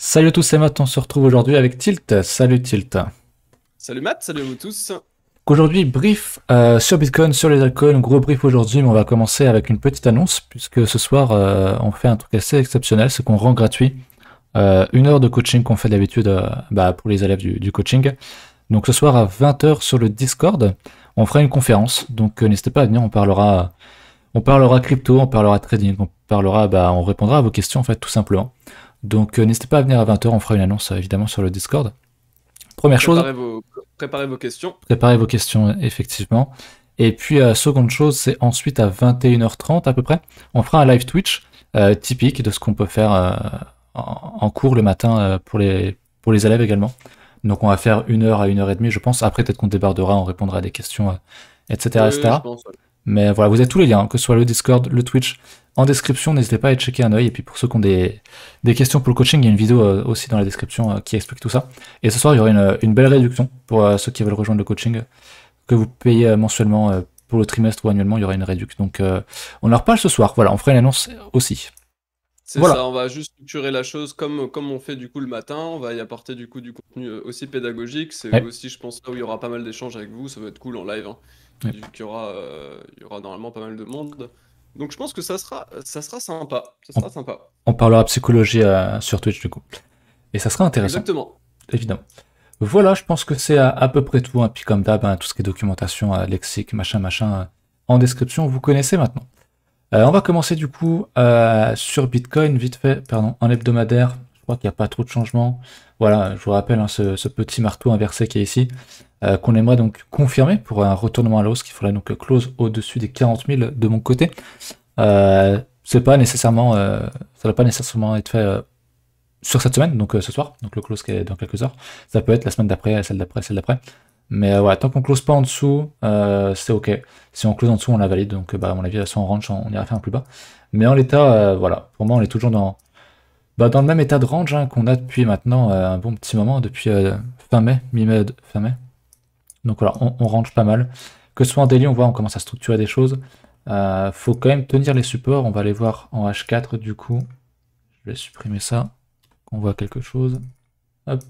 Salut à tous, c'est Matt, on se retrouve aujourd'hui avec Tilt. Salut Tilt. Salut Matt, salut à vous tous. Aujourd'hui, brief sur Bitcoin, sur les altcoins, gros brief aujourd'hui, mais on va commencer avec une petite annonce, puisque ce soir, on fait un truc assez exceptionnel, c'est qu'on rend gratuit une heure de coaching qu'on fait d'habitude pour les élèves du coaching. Donc ce soir à 20h sur le Discord, on fera une conférence, donc n'hésitez pas à venir, on parlera crypto, on parlera trading, on répondra à vos questions en fait tout simplement. Donc n'hésitez pas à venir à 20h, on fera une annonce évidemment sur le Discord. Première chose, Préparez vos, préparez vos questions. préparez vos questions effectivement. Et puis seconde chose, c'est ensuite à 21h30 à peu près, on fera un live Twitch typique de ce qu'on peut faire en cours le matin pour les élèves également. Donc on va faire 1 heure à 1 heure et demie je pense. Après peut-être qu'on débordera, on répondra à des questions, etc. Oui, je etc. pense. Ouais. Mais voilà, vous avez tous les liens, que ce soit le Discord, le Twitch, en description, n'hésitez pas à y checker un œil. Et puis pour ceux qui ont des questions pour le coaching, il y a une vidéo aussi dans la description qui explique tout ça. Et ce soir, il y aura une belle réduction pour ceux qui veulent rejoindre le coaching, que vous payez mensuellement pour le trimestre ou annuellement, il y aura une réduction. Donc on en reparle ce soir, voilà, on fera une annonce aussi. C'est Voilà, ça, on va juste structurer la chose comme on fait du coup le matin. On va y apporter du coup du contenu aussi pédagogique. C'est ouais, aussi, je pense, là où il y aura pas mal d'échanges avec vous. Ça va être cool en live, hein, ouais. vu qu'il y aura normalement pas mal de monde. Donc je pense que ça sera sympa. Ça On, sera sympa. on parlera psychologie sur Twitch du coup. Et ça sera intéressant, Exactement. évidemment. Voilà, je pense que c'est à peu près tout. Hein. Puis comme d'hab, hein, tout ce qui est documentation, lexique, machin, machin, en description, vous connaissez maintenant. On va commencer du coup sur Bitcoin, vite fait, pardon, en hebdomadaire. Je crois qu'il n'y a pas trop de changements. Voilà, je vous rappelle hein, ce petit marteau inversé qui est ici, qu'on aimerait donc confirmer pour un retournement à la hausse, qu'il faudrait donc close au-dessus des 40 000 de mon côté. C'est pas nécessairement, ça ne va pas nécessairement être fait sur cette semaine, donc ce soir, donc le close qui est dans quelques heures. Ça peut être la semaine d'après, celle d'après, celle d'après. Mais voilà, tant qu'on close pas en dessous, c'est ok. Si on close en dessous, on la valide. Donc à mon avis, soit en range, on ira faire un plus bas. Mais en l'état, voilà, pour moi, on est toujours dans le même état de range hein, qu'on a depuis maintenant un bon petit moment, depuis fin mai, mi-mai, fin mai. Donc voilà, on range pas mal. Que ce soit en daily, on voit, on commence à structurer des choses. Faut quand même tenir les supports. On va aller voir en H4 du coup. Je vais supprimer ça. On voit quelque chose. Hop.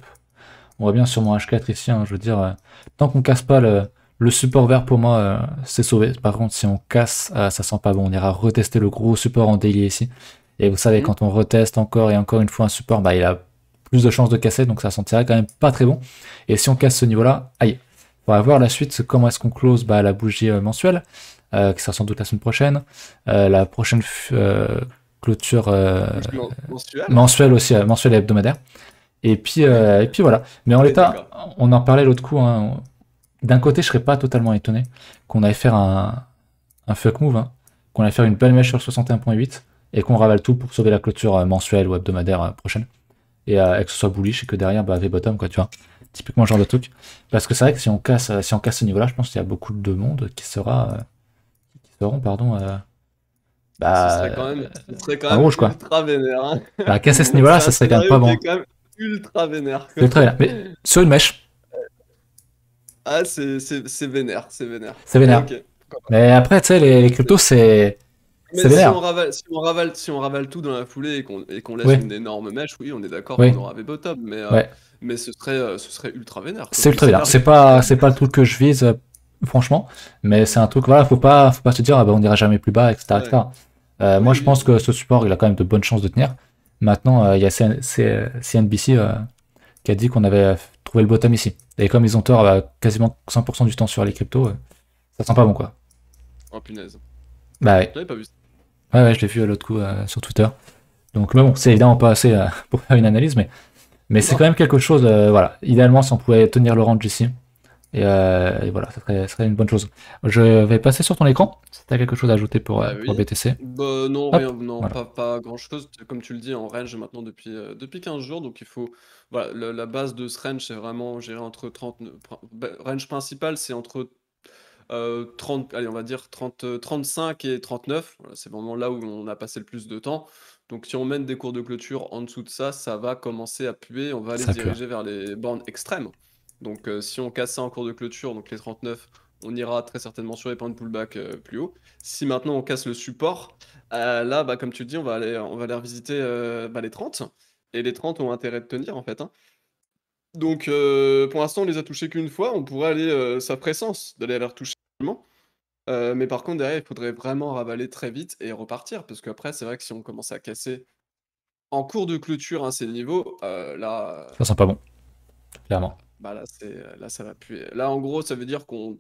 On voit bien sur mon H4 ici, hein, je veux dire, tant qu'on casse pas le support vert pour moi, c'est sauvé. Par contre, si on casse, ça sent pas bon. On ira retester le gros support en daily ici. Et vous savez, Mhm. quand on reteste encore et encore une fois un support, bah, il a plus de chances de casser, donc ça sentirait quand même pas très bon. Et si on casse ce niveau-là, aïe. On va voir la suite, comment est-ce qu'on close la bougie mensuelle, qui sera sans doute la semaine prochaine. La prochaine clôture Mensuel. mensuelle aussi, mensuelle et hebdomadaire. Et puis voilà. Mais en Ok, l'état, d'accord. on en parlait l'autre coup. Hein. D'un côté, je serais pas totalement étonné qu'on aille faire un fuck move, hein, qu'on aille faire une belle mèche sur 61.8 et qu'on ravale tout pour sauver la clôture mensuelle ou hebdomadaire prochaine. Et que ce soit bullish et que derrière, V-bottom, quoi, tu vois. Typiquement, ce genre de truc. Parce que c'est vrai que si on casse ce niveau-là, je pense qu'il y a beaucoup de monde qui seront, pardon, Ce bah, serait quand même, ce serait quand dans le même rouge, quoi. ultra vénère, hein. Bah, casser ce niveau-là, C'est ça un serait quand même scénario pas qui bon. est quand même ultra vénère, quoi. C'est très bien. Mais sur une mèche, Ah, c'est vénère, c'est vénère. c'est Mais vénère. ok. Pourquoi pas. Mais après, tu sais, les cryptos, c'est Mais si on vénère. ravale, si on ravale tout dans la foulée et qu'on laisse Oui, une énorme mèche, oui, on est d'accord qu'on oui, aura V-bottom, ouais. mais ce serait ultra vénère C'est comme ultra vénère. scénario. C'est pas le truc que je vise, franchement. Mais c'est un truc, voilà, faut pas se dire, ah bah, on ira jamais plus bas, etc., Ouais. etc. Moi, Oui, je oui, pense que ce support, il a quand même de bonnes chances de tenir. Maintenant, il y a CNBC qui a dit qu'on avait trouvé le bottom ici. Et comme ils ont tort quasiment 100% du temps sur les cryptos, ça sent pas bon, quoi. oh punaise. Bah ouais. J'avais pas vu ça. Ouais, ouais, je l'ai vu l'autre coup sur Twitter. Donc, mais bon, c'est évidemment pas assez pour faire une analyse, mais c'est Non. quand même quelque chose, voilà. Idéalement, si on pouvait tenir le range ici, et voilà, ça serait une bonne chose. Je vais passer sur ton écran, si tu as quelque chose à ajouter Bah pour oui. BTC. Bah non, Hop, rien, non, voilà. pas grand-chose. Comme tu le dis, en range maintenant depuis 15 jours. Donc il faut. Voilà, la base de ce range, c'est vraiment gérer entre 30. Range principal, c'est entre 30, allez, on va dire 30, 35 et 39. Voilà, c'est vraiment là où on a passé le plus de temps. Donc si on mène des cours de clôture en dessous de ça, ça va commencer à puer. On va aller se Ça pue. diriger vers les bornes extrêmes. Donc si on casse ça en cours de clôture, donc les 39, on ira très certainement sur les points de pullback plus haut. Si maintenant on casse le support, là, bah, comme tu le dis, on va aller revisiter les 30. et les 30 ont intérêt de tenir, en fait, hein. Donc pour l'instant, on les a touchés qu'une fois, on pourrait aller, ça ferait sens d'aller les retoucher seulement. Mais par contre, derrière, il faudrait vraiment ravaler très vite et repartir parce qu'après, c'est vrai que si on commence à casser en cours de clôture, hein, ces niveaux, là, Ça sent pas bon, clairement. bah, là, là, ça va puer. Là, en gros, ça veut dire qu'on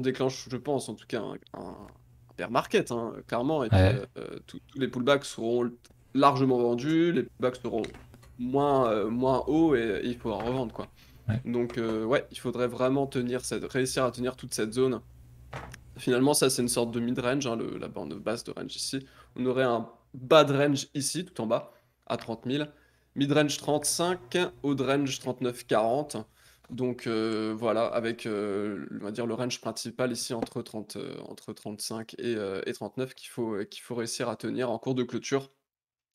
déclenche, je pense, en tout cas, un bear market, hein, clairement. Et puis, Ouais, tous les pullbacks seront largement vendus, les pullbacks seront moins hauts et il faudra revendre, quoi. ouais. Donc, ouais, il faudrait vraiment réussir à tenir toute cette zone. Finalement, ça, c'est une sorte de mid-range, hein, la bande basse de range ici. On aurait un bas de range ici, tout en bas, à 30 000. Mid-range 35, haut de range 39-40. Donc voilà, avec, on va dire, le range principal ici entre 35 et 39 qu'il faut réussir à tenir en cours de clôture.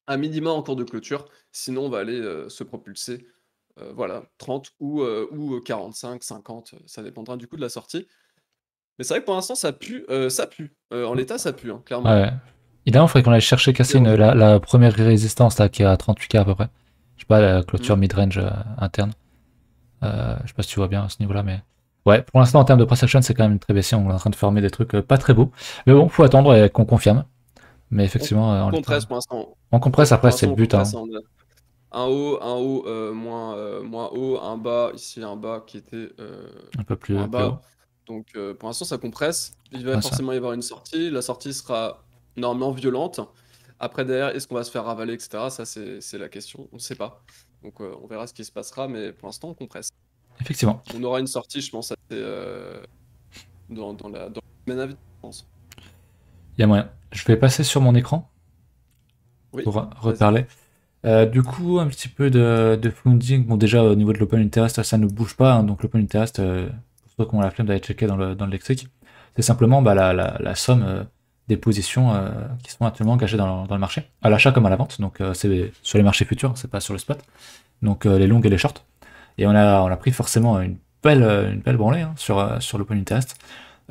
À minima en cours de clôture, sinon on va aller se propulser, voilà, 30 ou 45, 50, ça dépendra du coup de la sortie. Mais c'est vrai que pour l'instant ça pue, ça pue. En l'état ça pue, hein, clairement. Ouais. Idéalement, il faudrait qu'on aille chercher casser Zéro. la première résistance là, qui est à 38K à peu près. Je sais pas, la Mmh. clôture mid-range interne. Je sais pas si tu vois bien à ce niveau-là, mais. Ouais, pour l'instant, en termes de price action, c'est quand même très baissé. On est en train de former des trucs pas très beaux. Mais bon, faut attendre et qu'on confirme. Mais On effectivement, on en l'état. compresse pour l'instant. On compresse après, Pour c'est l'instant le on but. compresse, Hein. hein, on a un haut, moins haut, un bas, ici un bas qui était, Un peu moins plus haut. bas. Donc pour l'instant ça compresse. Il va Ouais, ça. forcément y avoir une sortie. La sortie sera normalement violente. Après derrière, est-ce qu'on va se faire ravaler et cetera? Ça c'est la question, on ne sait pas. Donc on verra ce qui se passera, mais pour l'instant on compresse. Effectivement. On aura une sortie je pense assez, dans la semaine à venir, je pense. Il y a moyen. Je vais passer sur mon écran Oui, pour vas-y. reparler. Du coup, un petit peu de funding. Bon, déjà, au niveau de l'open interest, ça ne bouge pas. Hein, donc, l'open interest, pour ceux qui ont la flemme d'aller checker dans le lexique, c'est simplement bah, la somme des positions qui sont actuellement engagées dans le marché, à l'achat comme à la vente. Donc, c'est sur les marchés futurs, c'est pas sur le spot. Donc, les longues et les shorts. Et on a pris forcément une belle branlée hein, sur l'open interest.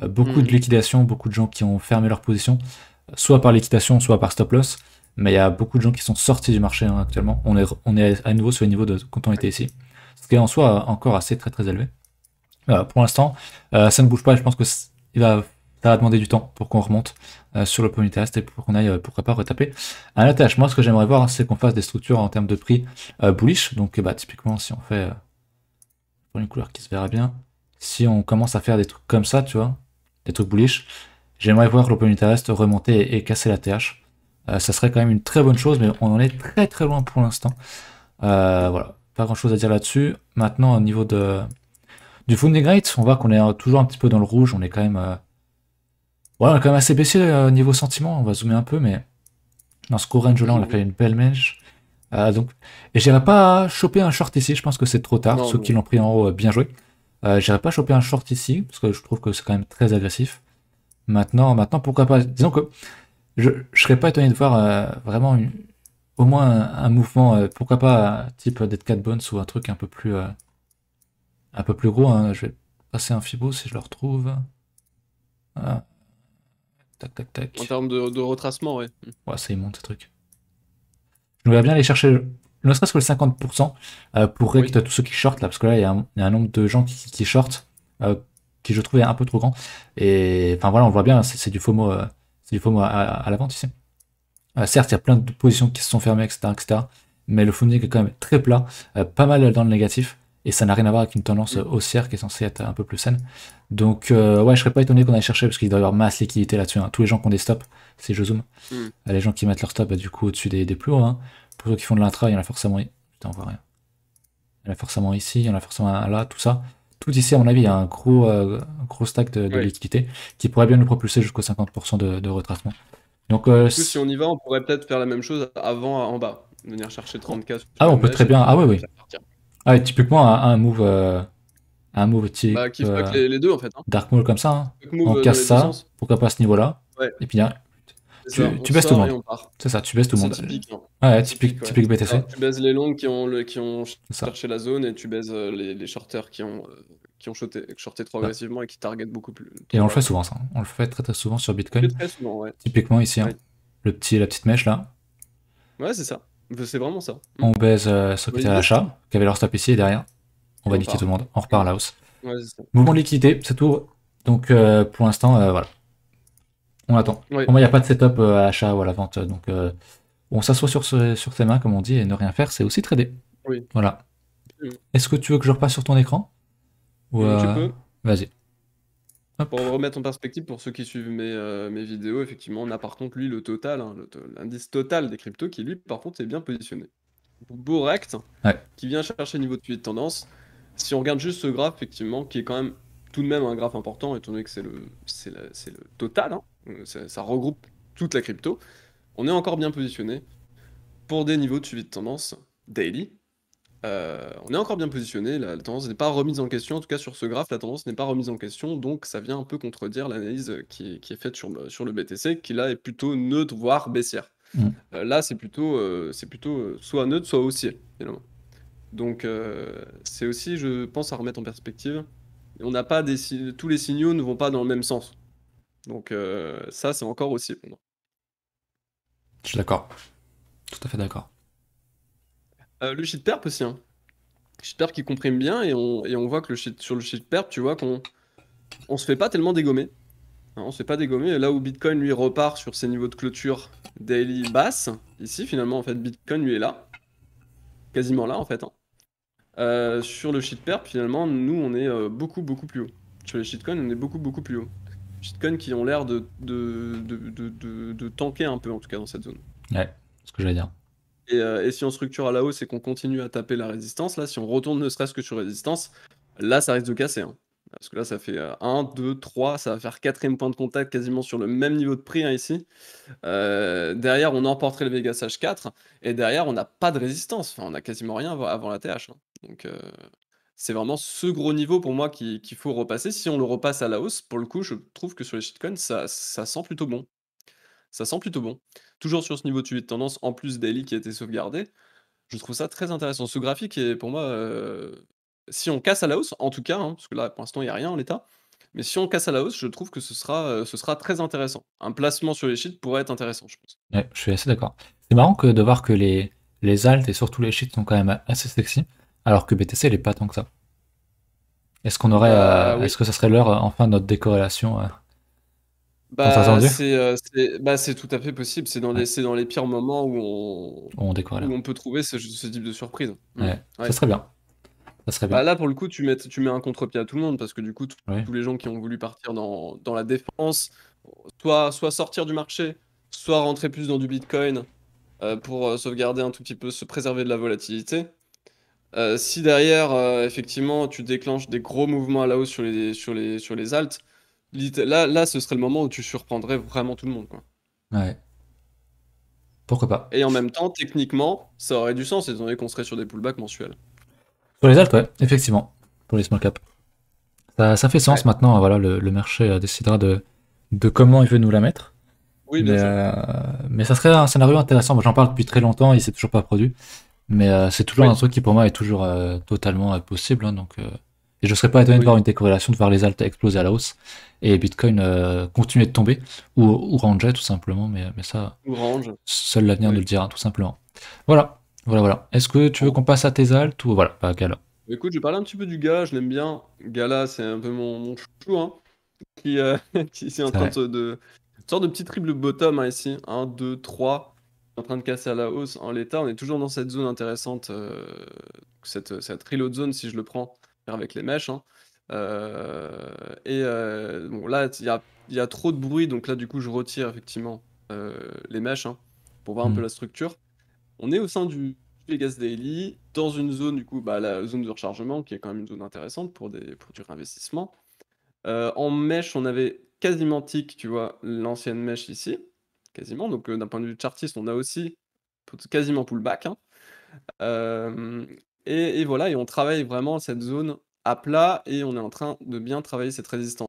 Beaucoup de Mmh. liquidations, beaucoup de gens qui ont fermé leur position, soit par liquidation, soit par stop loss. Mais il y a beaucoup de gens qui sont sortis du marché hein, actuellement. On est à nouveau sur les niveaux de quand on était ici. Ce qui est en soi encore assez très très élevé. Pour l'instant, ça ne bouge pas. Je pense que ça va demander du temps pour qu'on remonte sur le point test et pour qu'on aille, pourquoi pas, retaper un ATH. Moi, ce que j'aimerais voir, c'est qu'on fasse des structures en termes de prix bullish. Donc, bah, typiquement, si on fait pour une couleur qui se verra bien, si on commence à faire des trucs comme ça, tu vois, des trucs bullish, j'aimerais voir l'open interest remonter et casser la TH. Ça serait quand même une très bonne chose, mais on en est très très loin pour l'instant. Voilà, pas grand chose à dire là-dessus. Maintenant, au niveau du funding rate, on voit qu'on est toujours un petit peu dans le rouge. On est quand même, voilà, on est quand même assez baissé niveau sentiment. On va zoomer un peu, mais dans ce court range là, on a Mmh. fait une belle mèche. Donc, et j'irai pas choper un short ici. Je pense que c'est trop tard. Non, Ceux qui non. l'ont pris en haut, bien joué. J'irai pas choper un short ici parce que je trouve que c'est quand même très agressif. Maintenant, pourquoi pas. Disons que je serais pas étonné de voir vraiment au moins un mouvement, pourquoi pas type Dead Cat Bones ou un truc un peu plus gros. Hein. Je vais passer un Fibo si je le retrouve. Ah, tac, tac, En tac. termes de retracement, ouais. Mmh. Ouais, ça y monte ce truc. Je voudrais bien aller chercher, ne serait-ce que le 50% pour Oui. rect tous ceux qui shortent là, parce que là, il y a un nombre de gens qui shortent euh, qui je trouvais un peu trop grand. Et enfin voilà, on voit bien, c'est du FOMO, c'est du FOMO à la vente ici. Certes, il y a plein de positions qui se sont fermées, etc., etc. Mais le funding est quand même très plat, pas mal dans le négatif, et ça n'a rien à voir avec une tendance Mmh. haussière qui est censée être un peu plus saine. Donc, ouais, je serais pas étonné qu'on aille chercher, parce qu'il doit y avoir masse liquidité là-dessus. Hein. Tous les gens qui ont des stops, si je zoome, Mmh. les gens qui mettent leur stop, du coup, au-dessus des plus hauts. Hein. Pour ceux qui font de l'intra, il y en a forcément. Putain, on voit rien. Il y en a forcément ici, il y en a forcément un là, tout ça. Tout ici, à mon avis, il y a un gros stack de Ouais. liquidité qui pourrait bien nous propulser jusqu'au 50% de retracement. Donc, Du coup, si on y va, on pourrait peut-être faire la même chose avant en bas. Venir chercher 30K sur on une peut très mèche bien. Ah oui, et oui. puis repartir. Ah, et typiquement, un move type Bah, qui fuck les 2 en fait, hein. Dark Mole comme ça. Hein. Fuck On move, dans casse les 2 ça, sens. pourquoi pas à ce niveau-là. Ouais, Et puis, là, c'est ça. tu On baisses tout le sort et monde. on part. C'est ça, tu baisses tout le C'est monde. typique, hein. Ouais, Typique, typique, ouais. typique C'est ça. BTC. Tu baises les longs qui ont C'est ça. cherché la zone et tu baises, les shorters qui ont shorté trop Ça. agressivement et qui targetent beaucoup Et on trop le fait rapidement. souvent, ça. On le fait très très souvent sur On le fait Bitcoin. très souvent, ouais. Typiquement ici, hein. Ouais. La petite mèche là. Ouais, c'est ça. C'est vraiment ça. On baise Dans secrétaire à l'idée, c'est ça. l'achat, qui avait leur stop ici, et derrière, on Et va on niquer tout part. le monde. On repart Et à la hausse. ouais, c'est ça. Mouvement de liquidité, c'est tout. Donc pour l'instant, voilà, on attend. Ouais, Pour moi, il n'y a pas de setup à l'achat ou à la vente, donc on s'assoit sur ses mains, comme on dit, et ne rien faire, c'est aussi trader. oui. Voilà. Mm. Est-ce que tu veux que je repasse sur ton écran ou Tu peux. vas-y. Pour Hop. remettre en perspective, pour ceux qui suivent mes vidéos, effectivement, on a par contre, lui, le total, hein, l'indice total des cryptos, qui lui, par contre, est bien positionné. Borect, Ouais. qui vient chercher le niveau de suivi de tendance. Si on regarde juste ce graphe, effectivement, qui est quand même tout de même un graphe important, étant donné que c'est le total, hein, ça regroupe toute la crypto, on est encore bien positionné pour des niveaux de suivi de tendance daily. On est encore bien positionné, la tendance n'est pas remise en question, en tout cas sur ce graphe, la tendance n'est pas remise en question, donc ça vient un peu contredire l'analyse qui est faite sur le BTC, qui là est plutôt neutre, voire baissière. Mm. Là, c'est plutôt soit neutre, soit haussier, finalement. Donc, c'est aussi, je pense, à remettre en perspective. On n'a pas tous les signaux ne vont pas dans le même sens. Donc, ça, c'est encore haussier pour moi. Je suis d'accord. Tout à fait d'accord. Le sheet perp aussi, hein. Sheet perp qui comprime bien et on voit que sur le sheet perp, tu vois on se fait pas tellement dégommer. Hein, on se fait pas dégommer. Et là où Bitcoin, lui, repart sur ses niveaux de clôture daily basse, ici, finalement, en fait, Bitcoin, lui, est là. Quasiment là, en fait, hein. Sur le shitperp, finalement, nous, on est beaucoup plus haut. Sur les shitcoins, on est beaucoup plus haut. Shitcoins qui ont l'air de tanker un peu, en tout cas, dans cette zone. Ouais, c'est ce que j'allais dire. Et si on structure à la hausse et qu'on continue à taper la résistance, là, si on retourne ne serait-ce que sur résistance, là, ça risque de casser, hein. Parce que là, ça fait 1, 2, 3, ça va faire quatrième point de contact quasiment sur le même niveau de prix, hein, ici. Derrière, on emporterait le Vegas H4 et derrière, on n'a pas de résistance. Enfin, on a quasiment rien avant la TH, hein. Donc, c'est vraiment ce gros niveau pour moi qu'il faut repasser. Si on le repasse à la hausse, pour le coup, je trouve que sur les shitcoins, ça sent plutôt bon. Ça sent plutôt bon. Toujours sur ce niveau de suivi de tendance, en plus daily qui a été sauvegardé, je trouve ça très intéressant. Ce graphique est pour moi, si on casse à la hausse, en tout cas, hein, parce que là, pour l'instant, il y a rien en l'état, mais si on casse à la hausse, je trouve que ce sera très intéressant. Un placement sur les sheets pourrait être intéressant, je pense. Ouais, je suis assez d'accord. C'est marrant de voir que les alts et surtout les shits sont quand même assez sexy, alors que BTC, il est pas tant que ça. Est-ce qu'on aurait, Bah, oui. est-ce que ça serait l'heure, enfin, de notre décorrélation tant attendue? C'est tout à fait possible. Ouais, C'est dans les pires moments on décorrèle. où on peut trouver ce type de surprise. Ouais, ça Ouais. serait bien. Ça serait Bah, bien. là, pour le coup, tu mets un contre-pied à tout le monde parce que du coup, Oui. tous les gens qui ont voulu partir dans la défense, soit sortir du marché, soit rentrer plus dans du Bitcoin, pour, sauvegarder un tout petit peu, se préserver de la volatilité. Si derrière, effectivement, tu déclenches des gros mouvements à la hausse sur les alts, là, ce serait le moment où tu surprendrais vraiment tout le monde, quoi. Ouais. Pourquoi pas? Et en même temps, techniquement, ça aurait du sens étant donné qu'on serait sur des pullbacks mensuels. Sur les alts, ouais, effectivement. Pour les small caps. Ça fait sens Ouais. maintenant, voilà, le marché décidera de comment il veut nous la mettre. Oui, bien Mais, sûr. mais ça serait un scénario intéressant. Moi, j'en parle depuis très longtemps, il s'est toujours pas produit. Mais c'est toujours un Oui, truc qui pour moi est toujours totalement possible, hein, donc, et je serais pas étonné de voir oui, une décorrélation, de voir les alts exploser à la hausse et Bitcoin continuer de tomber, ou ranger tout simplement, mais ça, orange, seul l'avenir nous oui. le dira tout simplement. Voilà, voilà. Est-ce que tu veux Bon. qu'on passe à tes alts ou voilà, pas Gala. Écoute, je vais parler un petit peu du gars, je l'aime bien. Gala, c'est un peu mon chouchou, hein, qui, qui est en C'est train vrai. une sorte de petit triple bottom, hein, ici. Un, 2, 3, en train de casser à la hausse. En l'état, on est toujours dans cette zone intéressante, cette reload zone, si je le prends avec les mèches, hein. Bon, là, il y a trop de bruit, donc là, du coup, je retire effectivement les mèches, hein, pour voir un peu Hmm. la structure. On est au sein du Vegas Daily, dans une zone, du coup, bah, la zone de rechargement, qui est quand même une zone intéressante pour du réinvestissement. En mèche, on avait quasiment tick, tu vois, l'ancienne mèche ici, quasiment. Donc, d'un point de vue chartiste, on a aussi quasiment pullback, hein. Hem et voilà, et on travaille vraiment cette zone à plat et on est en train de bien travailler cette résistance.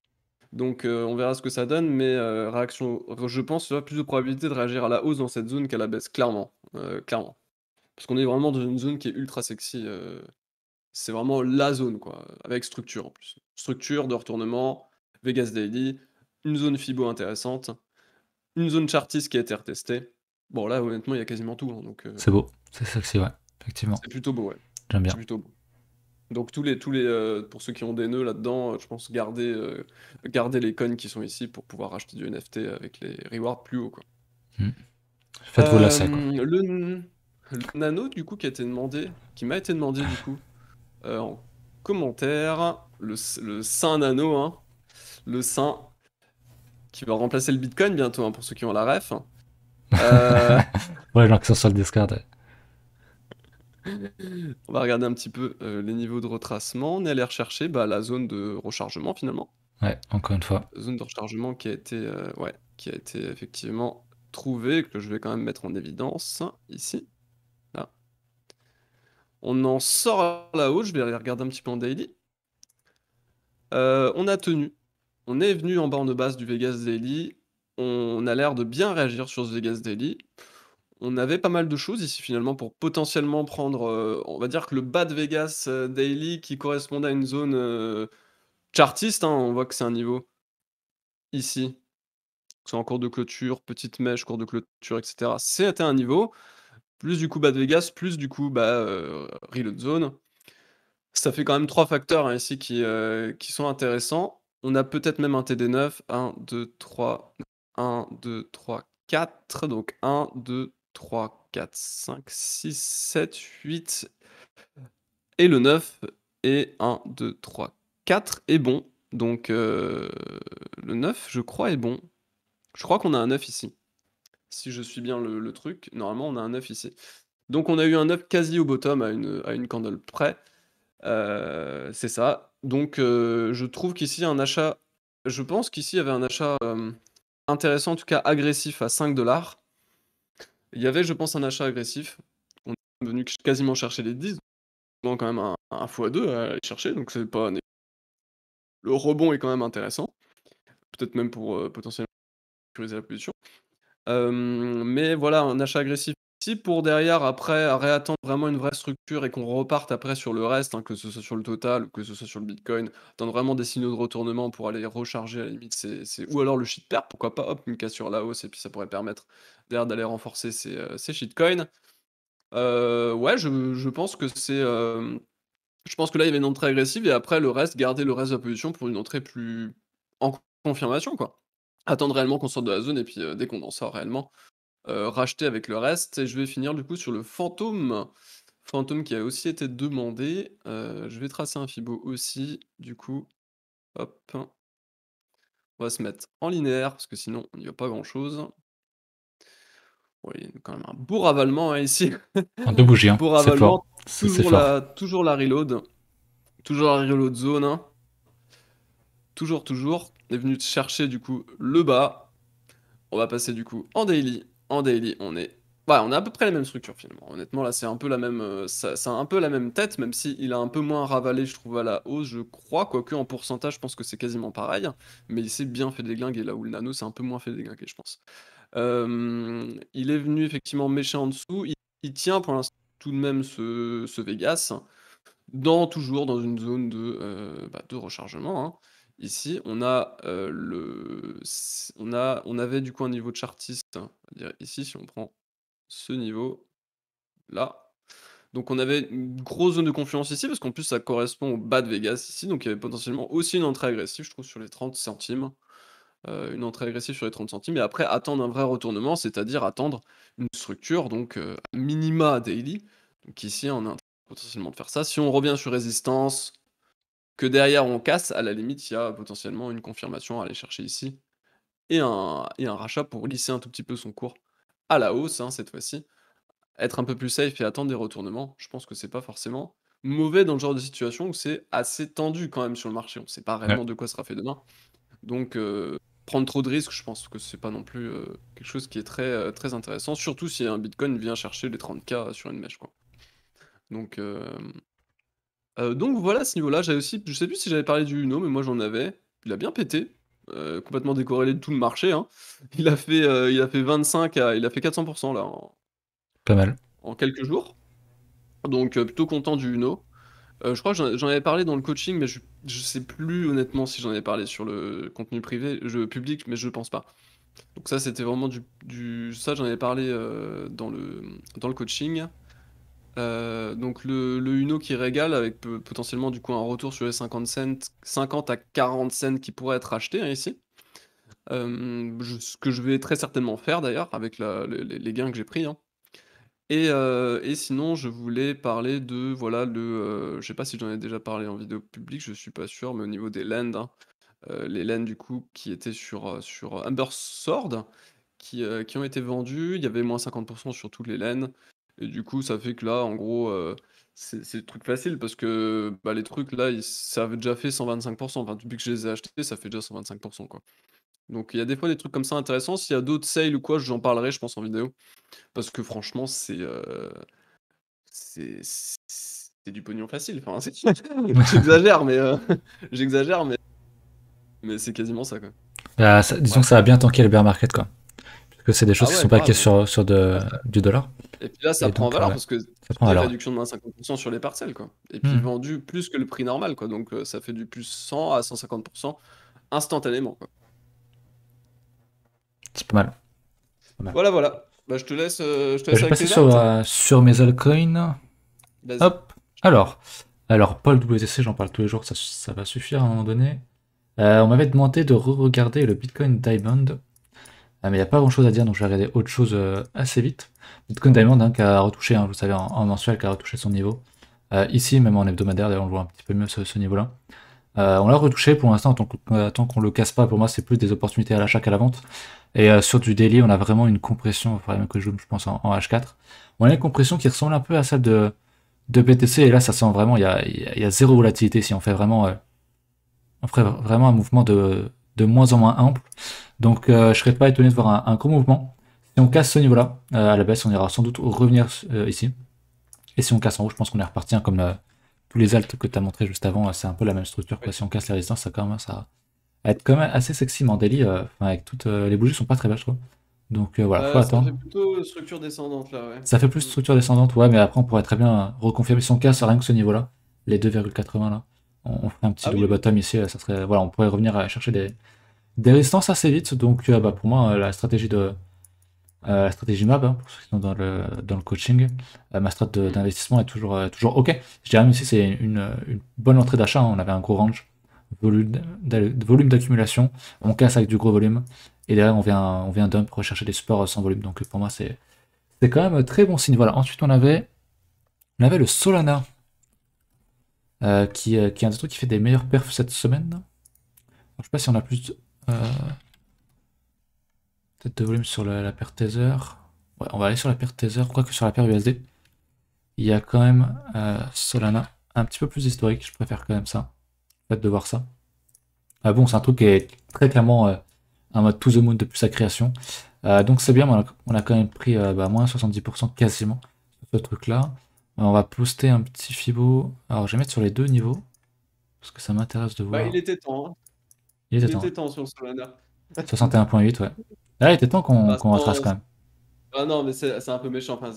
Donc, on verra ce que ça donne, mais, réaction je pense, tu vois, plus de probabilité de réagir à la hausse dans cette zone qu'à la baisse, clairement, clairement. Parce qu'on est vraiment dans une zone qui est ultra sexy, c'est vraiment la zone quoi, avec structure en plus. Structure de retournement, Vegas Daily, une zone Fibo intéressante, une zone Chartiste qui a été retestée. Bon là honnêtement il y a quasiment tout, hein, donc C'est beau. C'est sexy, ouais, effectivement. C'est plutôt beau, ouais. J'aime C'est bien. plutôt beau. Donc pour ceux qui ont des nœuds là-dedans, je pense garder les coins qui sont ici pour pouvoir acheter du NFT avec les rewards plus hauts, quoi. Hmm. Faites-vous lacet, quoi. Le nano, du coup, qui m'a été demandé, du coup, en commentaire, le Saint Nano, hein, le Saint, qui va remplacer le Bitcoin bientôt, hein, pour ceux qui ont la ref. Euh, Ouais, les gens qui sont sur le Discord. Ouais, on va regarder un petit peu les niveaux de retracement. On est allé rechercher la zone de rechargement, finalement. ouais, encore une fois. Zone de rechargement qui a été effectivement trouvée, que je vais quand même mettre en évidence, ici, là. On en sort là-haut, je vais aller regarder un petit peu en daily. On a tenu. On est venu en borne basse du Vegas Daily. On a l'air de bien réagir sur ce Vegas Daily. On avait pas mal de choses ici finalement pour potentiellement prendre, on va dire que le bas de Vegas Daily qui correspondait à une zone chartiste, hein, on voit que c'est un niveau ici. C'est en cours de clôture, petite mèche, cours de clôture, etc. C'était un niveau. Plus du coup bas de Vegas, plus du coup reload zone. Ça fait quand même 3 facteurs, hein, ici qui sont intéressants. On a peut-être même un TD9. 1, 2, 3, 1, 2, 3, 4. Donc 1, 2, 3, 4, 5, 6, 7, 8 et le 9 et 1, 2, 3, 4 est bon. Donc le 9, je crois, est bon. Je crois qu'on a un 9 ici. Si je suis bien le truc, normalement on a un 9 ici. Donc on a eu un 9 quasi au bottom à une candle près. C'est ça. Donc, je trouve qu'ici un achat je pense qu'ici il y avait un achat, intéressant, en tout cas agressif à 5 $. Il y avait, je pense, un achat agressif. On est venu quasiment chercher les 10, donc quand même un x2 à aller chercher, donc c'est pas né le rebond est quand même intéressant. Peut-être même pour, potentiellement sécuriser la position. Mais voilà, un achat agressif ici pour derrière, après, à réattendre vraiment une vraie structure et qu'on reparte après sur le reste, hein, que ce soit sur le total ou que ce soit sur le Bitcoin. Attendre vraiment des signaux de retournement pour aller recharger à la limite, ou alors le shit pair, pourquoi pas, hop, une cassure la hausse et puis ça pourrait permettre derrière d'aller renforcer ces shitcoins. Ouais, je pense que je pense que là, il y avait une entrée agressive et après le reste, garder le reste de la position pour une entrée plus en confirmation, quoi. Attendre réellement qu'on sorte de la zone et puis, dès qu'on en sort réellement, racheter avec le reste et je vais finir du coup sur le fantôme. Fantôme qui a aussi été demandé, je vais tracer un fibo aussi du coup, hop. On va se mettre en linéaire parce que sinon on n'y va pas grand chose. Ouais, il y a quand même un beau ravalement, hein, ici. En deux bougies, hein. Beau C'est fort. ravalement, C'est fort. toujours la reload, toujours la reload zone, hein. Toujours. On est venu chercher du coup le bas. On va passer du coup en daily. En daily, on a à peu près la même structure finalement. Honnêtement, là, c'est un peu la même, ça a un peu la même tête, même si il a un peu moins ravalé, je trouve, à la hausse, je crois. Quoique en pourcentage, je pense que c'est quasiment pareil. Mais il s'est bien fait déglinguer, là où le nano s'est un peu moins fait déglinguer, je pense. Il est venu effectivement mécher en dessous. Il tient pour l'instant tout de même ce Vegas, toujours dans une zone de rechargement, hein. Ici, on a, on avait du coup un niveau de chartiste, on va dire ici, si on prend ce niveau-là. Donc on avait une grosse zone de confiance ici, parce qu'en plus ça correspond au bas de Vegas ici, donc il y avait potentiellement aussi une entrée agressive, je trouve, sur les 30 centimes. Une entrée agressive sur les 30 centimes et après attendre un vrai retournement, c'est-à-dire attendre une structure donc, minima daily. Donc ici, on est en train potentiellement de faire ça. Si on revient sur résistance, que derrière on casse, à la limite, il y a potentiellement une confirmation à aller chercher ici et un rachat pour lisser un tout petit peu son cours à la hausse, hein, cette fois-ci. Être un peu plus safe et attendre des retournements, je pense que c'est pas forcément mauvais dans le genre de situation où c'est assez tendu quand même sur le marché. On sait pas Ouais. réellement de quoi sera fait demain. Donc, prendre trop de risques, je pense que c'est pas non plus, quelque chose qui est très intéressant, surtout si un bitcoin vient chercher les 30K sur une mèche, quoi. Donc, donc voilà, à ce niveau-là, j'avais aussi je sais plus si j'avais parlé du Uno, mais moi j'en avais. Il a bien pété, complètement décorrélé de tout le marché, hein. Il a fait 25 à il a fait 400 là Pas mal. en quelques jours. Donc, plutôt content du Uno. Je crois que j'en avais parlé dans le coaching, mais je sais plus honnêtement si j'en avais parlé sur le contenu privé, public, mais je pense pas. Donc ça, c'était vraiment ça, j'en avais parlé dans le coaching. Donc le Uno qui régale avec potentiellement du coup un retour sur les 50 cents, 50 à 40 cents qui pourraient être achetés hein, ici. Ce que je vais très certainement faire d'ailleurs avec les gains que j'ai pris. Hein. Et sinon, je voulais parler de, voilà, je sais pas si j'en ai déjà parlé en vidéo publique, je suis pas sûr, mais au niveau des lands, hein, les lands du coup qui étaient sur Amber Sword, qui ont été vendus, il y avait moins 50% sur toutes les lands, et du coup ça fait que là, en gros, c'est le truc facile parce que bah, les trucs là, ça avait déjà fait 125%, enfin depuis que je les ai achetés, ça fait déjà 125% quoi. Donc il y a des fois des trucs comme ça intéressants, s'il y a d'autres sales ou quoi, j'en parlerai je pense en vidéo, parce que franchement c'est du pognon facile, enfin, j'exagère, mais j'exagère, mais c'est quasiment ça, quoi. Bah, disons que Bref. ça a bien tanké le bear market, quoi. Parce que c'est des choses Ah qui ouais, sont packées grave. sur Ah, du dollar. et puis là, ça Et prend en donc, valeur ouais, parce que ça tu prend dis valeur, ouais. réduction de moins 50% sur les parcelles, quoi. Et puis Hmm. vendu plus que le prix normal, quoi. Donc ça fait du plus 100 à 150% instantanément, quoi. C'est pas mal. Pas mal. Voilà, voilà. Bah, je te Bah, laisse je vais avec passer tes verts. sur mes altcoins. Vas-y. Hop. Alors, Paul WTC, j'en parle tous les jours, ça va suffire à un moment donné. On m'avait demandé de re-regarder le Bitcoin Diamond. Mais il n'y a pas grand chose à dire, donc je vais regarder autre chose assez vite. Bitcoin Diamond hein, qui a retouché, hein, vous savez, en mensuel, qui a retouché son niveau. Ici, même en hebdomadaire, d'ailleurs, on le voit un petit peu mieux ce niveau-là. On l'a retouché pour l'instant, tant qu'on le casse pas, pour moi, c'est plus des opportunités à l'achat qu'à la vente. Et sur du daily, on a vraiment une compression, il faudrait même que je pense en H4. On a une compression qui ressemble un peu à celle de BTC, et là, ça sent vraiment, il y a zéro volatilité si on fait vraiment, on ferait vraiment un mouvement de moins en moins ample. Donc je serais pas étonné de voir un gros mouvement. Si on casse ce niveau-là, à la baisse, on ira sans doute revenir ici. Et si on casse en haut, je pense qu'on est reparti, hein, comme tous les alts que tu as montré juste avant, c'est un peu la même structure. Quoi. Ouais. Si on casse les résistances, ça commence à être quand même assez sexy, mais en daily, avec toutes les bougies sont pas très belles, je trouve. Donc voilà, faut Ça fait attendre. plutôt structure descendante, là, ouais. Ça fait plus Mm. structure descendante, ouais, mais après on pourrait très bien reconfirmer si on casse rien que ce niveau-là, les 2,80 là. On ferait un petit Ah double oui, oui. bottom ici, ça serait. Voilà, on pourrait revenir à chercher des résistances assez vite. Donc bah, pour moi, la stratégie MAB, hein, pour ceux qui sont dans le coaching, ma strat Mm. d'investissement est toujours OK. Je dirais même si c'est une bonne entrée d'achat, hein, on avait un gros range, volume d'accumulation, on casse avec du gros volume, et derrière on vient dump, rechercher des supports sans volume. Donc pour moi, c'est quand même très bon signe. Voilà. Ensuite, on avait le Solana, qui est un des trucs qui fait des meilleurs perfs cette semaine. Alors, je sais pas si on a plus euh, peut-être de volume sur la paire Tether. Ouais, on va aller sur la paire Tether, quoique sur la paire USD. Il y a quand même Solana, un petit peu plus historique, je préfère quand même ça. Le fait de voir ça. Ah bon, c'est un truc qui est très clairement un mode to the moon depuis sa création. Donc c'est bien, on a quand même pris moins 70% quasiment sur ce truc-là. On va poster un petit Fibo. Alors je vais mettre sur les deux niveaux, parce que ça m'intéresse de Bah, il voir. était temps, hein. Il était Il temps, ouais. était temps sur le Solana. 61,8, ouais. Là, il était temps Bah, qu'on retrace quand même. ah non, mais c'est un peu méchant. Enfin,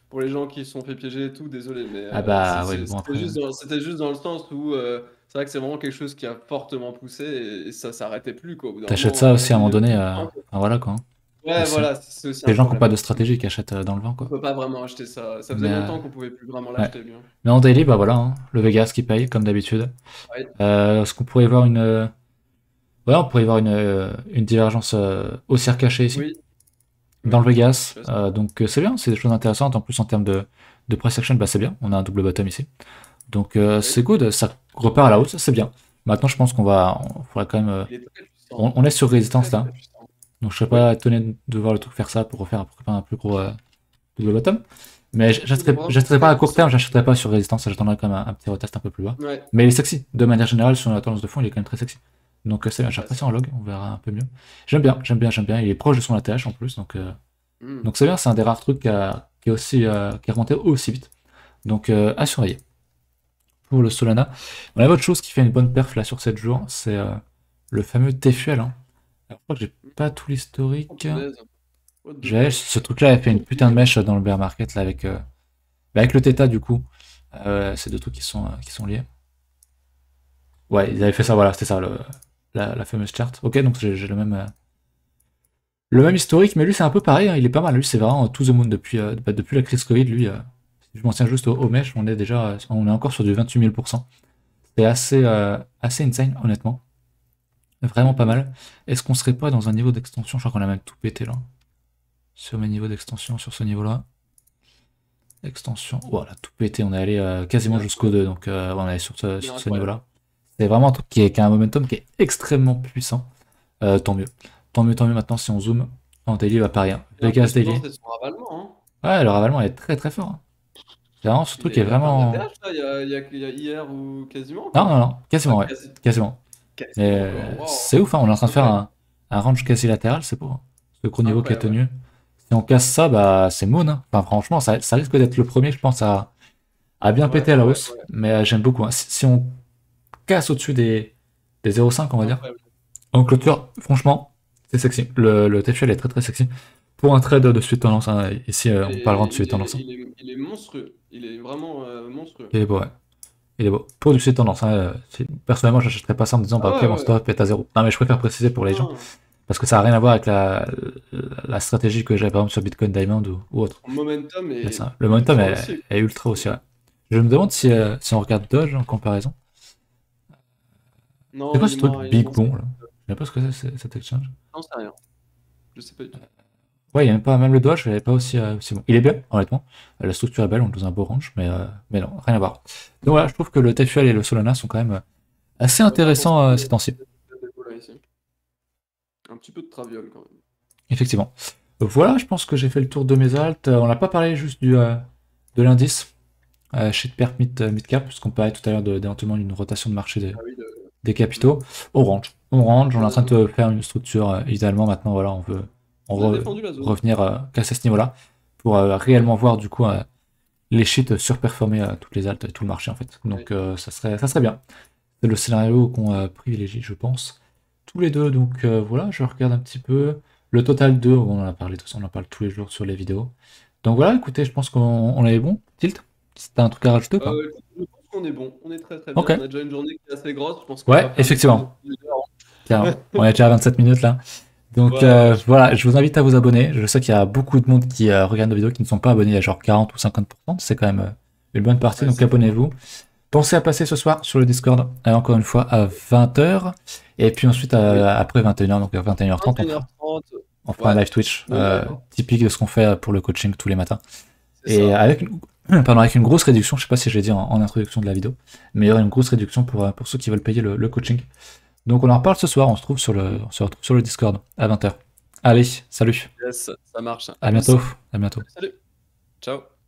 pour les gens qui se sont fait piéger et tout, désolé, mais Ah bah ouais, mais bon après. c'était juste dans le sens où c'est vrai que c'est vraiment quelque chose qui a fortement poussé et ça s'arrêtait plus, quoi. Au bout d'un T'achètes moment, ça on aussi à un moment dit. donné, enfin voilà quoi. Hein. Ouais, Aussi. voilà, c'est aussi Les un gens qui n'ont problème. pas de stratégie qui achètent dans le vent On quoi. peut pas vraiment acheter ça. Ça faisait Mais longtemps qu'on pouvait plus vraiment ouais. l'acheter, lui. Hein. Mais en daily, bah voilà, hein, le Vegas qui paye comme d'habitude. Ouais. Est-ce qu'on pourrait voir ouais, on pourrait voir une divergence haussière cachée ici, Oui, dans oui. le Vegas. Je Donc c'est bien, c'est des choses intéressantes. En plus en termes de price action, bah c'est bien. On a un double bottom ici. Donc oui. c'est good, ça repart à la hausse, c'est bien. Maintenant je pense on faudrait quand même. Il est très puissant. On est sur Très, résistance là. très puissant. Donc je serais Oui. pas étonné de voir le truc faire ça pour refaire pourquoi pas un plus gros double bottom. Mais Il est vraiment j'achèterai pas très à court terme, puissant. j'achèterai pas sur résistance, j'attendrai quand même un petit retest un peu plus bas. Ouais. Mais il est sexy, de manière générale, sur la tendance de fond, il est quand même très sexy. Donc c'est bien, j'ai Bah, repassé en log, on verra un peu mieux. J'aime bien, il est proche de son ATH en plus, hmm. donc c'est bien, c'est un des rares trucs qui est aussi qui est remonté aussi vite. Donc à surveiller. Pour le Solana. On a autre chose qui fait une bonne perf là sur 7 jours, c'est le fameux TFUL. Hein. Alors, je crois que j'ai pas tout Oh, l'historique. punaise. What the fuck. Ce truc-là a fait une putain de mèche dans le bear market là avec le Theta du coup. C'est deux trucs qui sont liés. Ouais, ils avaient fait ça, voilà, c'était ça, la fameuse charte. Ok, donc j'ai le même historique, mais lui c'est un peu pareil, hein, il est pas mal. Lui c'est vraiment to the moon depuis la crise Covid, lui. Si je m'en tiens juste au mesh, on est déjà, on est encore sur du 28 000%. C'est assez insane, honnêtement. Vraiment pas Mhm. mal. Est-ce qu'on serait pas dans un niveau d'extension? Je crois qu'on a même tout pété là. Sur mes niveaux d'extension, sur ce niveau-là. Extension. Voilà, tout pété. On est allé quasiment Bien, jusqu'au 2. Donc on est sur bien ce incroyable. niveau-là. C'est vraiment un truc qui a un momentum qui est extrêmement puissant. Tant mieux. Tant mieux maintenant si on zoome. En daily, va pas rien. C'est Vegas impressionnant, daily. c'est son ravalement, hein. Ouais, le ravalement est très très fort, hein. C'est vraiment ce truc qui est Il a fait un vraiment. ATH là, il y a hier ou quasiment Non, quoi. non, non. Ah, Quasiment, ouais. quasi, Quasiment. Mais quasiment quoi. Waouh, c'est ouf, hein. On est en train de faire incroyable. un range quasi latéral, c'est beau, hein. Ce gros niveau qui est Incroyable, ouais. tenu. Si on casse ça, bah c'est moon, hein. Enfin, franchement, ça risque d'être le premier, je pense, à bien Ouais, péter à la ouais, hausse. ouais. Mais j'aime beaucoup, hein. Si on casse au-dessus des 0,5, on va dire. Incroyable. En clôture, franchement, c'est sexy. Le TFL est très très sexy. Pour un trade de suite tendance, hein. Ici, on parlera de suite tendance, hein. Il est monstrueux. Il est vraiment monstrueux. Il est beau, ouais. Il est beau. Pour du suite tendance, hein. Personnellement, j'achèterais pas ça en me disant, bah Ah ok, ouais, mon ouais. stop est à zéro. Non, mais je préfère préciser pour les gens. Non, Parce que ça n'a rien à voir avec la stratégie que j'ai par exemple sur Bitcoin Diamond ou autre. son momentum Mais est ça, le momentum ultra aussi. est ultra aussi, ouais. Je me demande si on regarde Doge en comparaison. C'est Non, quoi ce truc il est Big moins Bon stable. là? Je sais pas ce que c'est cet exchange. J'en sais rien. Je sais pas du tout. Ouais, il y a même pas, même le Doge, il est pas aussi bon. Il est bien, honnêtement. La structure est belle, on est dans un beau range, mais non, rien à voir. Donc voilà, je trouve que le TFL et le Solana sont quand même assez Ouais, par contre, intéressants il y ces temps-ci. a des là ici. Un petit peu de traviole quand même. Effectivement. Voilà, je pense que j'ai fait le tour de mes alts. On n'a pas parlé juste de l'indice. Chez Perp Midcap, puisqu'on parlait tout à l'heure d'éventuellement d'une rotation de marché Ah oui, des capitaux. Orange. Orange, on est en la train zone. de faire une structure, idéalement maintenant, voilà, on veut On a défendu la zone. revenir casser ce niveau-là, pour réellement voir du coup les sheets surperformer toutes les altes et tout le marché en fait. Oui. Donc ça serait bien. C'est le scénario qu'on privilégie, je pense. Tous les deux, donc voilà, je regarde un petit peu. Le total 2, on en a parlé, de toute façon, on en parle tous les jours sur les vidéos. Donc voilà, écoutez, je pense qu'on est bon. Tilt, si t'as un truc à rajouter ou pas? Écoute, je pense qu'on est bon. On est très très bien. Ok. On a déjà une journée qui est assez grosse. Je pense qu'on Ouais, va faire des calls de effectivement. plus d'une Tiens, heure. on est déjà à 27 minutes là. Donc Ouais, ouais, je pense. voilà, je vous invite à vous abonner. Je sais qu'il y a beaucoup de monde qui regarde nos vidéos qui ne sont pas abonnés, il y a genre 40 ou 50%. C'est quand même une bonne partie, Ouais, donc c'est fort. abonnez-vous. Pensez à passer ce soir sur le Discord, encore une fois, à 20h. Et puis ensuite, Oui. après 21h, donc à 21h30, 21h30. on fera un Ouais. live Twitch, Le live, hein. typique de ce qu'on fait pour le coaching tous les matins. C'est Et ça. pardon, avec une grosse réduction, je sais pas si je l'ai dit en introduction de la vidéo, mais il y aura une grosse réduction pour ceux qui veulent payer le coaching. Donc on en reparle ce soir, on se retrouve sur le Discord à 20h. Allez, salut, Yes, ça marche. À à plus. bientôt, à bientôt. Salut. Ciao.